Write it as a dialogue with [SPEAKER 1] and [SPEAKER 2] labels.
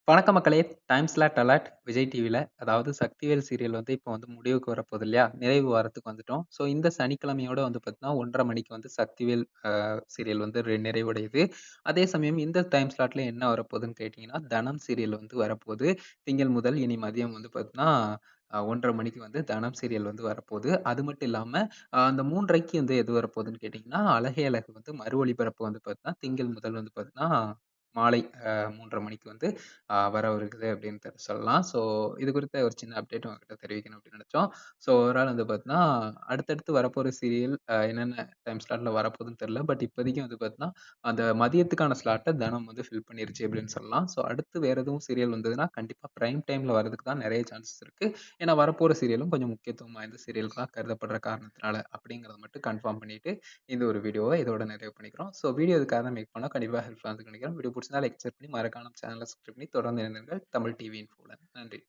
[SPEAKER 1] வணக்கம் மக்களே! Time slot alert Vijay டிவில. அதாவது சக்திவேல் சீரியல் வந்து இப்போ வந்து முடிவுக்கு வரப்போகுது இல்லையா? நிறைவு வாரத்துக்கு வந்துட்டோம். ஸோ இந்த சனிக்கிழமையோட வந்து பார்த்தீங்கன்னா, 1:30 மணிக்கு வந்து சக்திவேல் சீரியல் வந்து நிறைவடையுது. அதே சமயம் இந்த டைம் ஸ்லாட்ல என்ன வரப்போகுதுன்னு கேட்டீங்கன்னா, தனம் சீரியல் வந்து வரப்போது. திங்கள் முதல் இனி மதியம் வந்து பார்த்தீங்கன்னா, 1:30 மணிக்கு வந்து தனம் சீரியல் வந்து வரப்போது. அது மட்டும் இல்லாம அந்த 3:30க்கு வந்து எது வரப்போகுதுன்னு கேட்டீங்கன்னா, அழகே அழகு வந்து மறு ஒளிபரப்பு வந்து பார்த்தீங்கன்னா, திங்கள் முதல் வந்து பார்த்தீங்கன்னா, மாலை 3:30 மணிக்கு வந்து வரவிருக்குது அப்படின்னு சொல்லலாம். ஸோ இது குறித்த ஒரு சின்ன அப்டேட் உங்ககிட்ட தெரிவிக்கணும் அப்படின்னு நினைச்சோம். ஸோ ஓவரால் வந்து பார்த்தீங்கன்னா, அடுத்தடுத்து வரப்போற சீரியல் என்னென்ன டைம் ஸ்லாட்ல வரப்போகுதுன்னு தெரியல. பட் இப்போதைக்கு வந்து பார்த்தீங்கன்னா, அந்த மதியத்துக்கான ஸ்லாட்ட தினம் வந்து ஃபில் பண்ணிருச்சு அப்படின்னு சொல்லலாம். ஸோ அடுத்து வேற எதுவும் சீரியல் வந்ததுன்னா, கண்டிப்பா பிரைம் டைம்ல வரதுக்கு தான் நெறைய சான்சஸ் இருக்கு. ஏன்னா வரப்போற சீரியலும் கொஞ்சம் முக்கியத்துவம் வாய்ந்த சீரியல்களா கருதப்படுற காரணத்தினால அப்படிங்கிறத மட்டும் கன்ஃபார்ம் பண்ணிட்டு, இந்த ஒரு வீடியோவ இதோட நிறைவு பண்ணிக்கிறோம். ஸோ வீடியோ இதுக்காக தான் மேக் பண்ணோம். கண்டிப்பா ஹெல்ப்ஃபுல்லா இருந்திருக்கும்னு நினைக்கிறேன். வீடியோ பிடிச்சிருந்தா லைக், ஷேர் பண்ணி மறக்காம சேனல சப்ஸ்கிரைப் பண்ணி தொடர்ந்து இணைந்திருங்கள். தமிழ் டிவி இன்ஃபோல. நன்றி.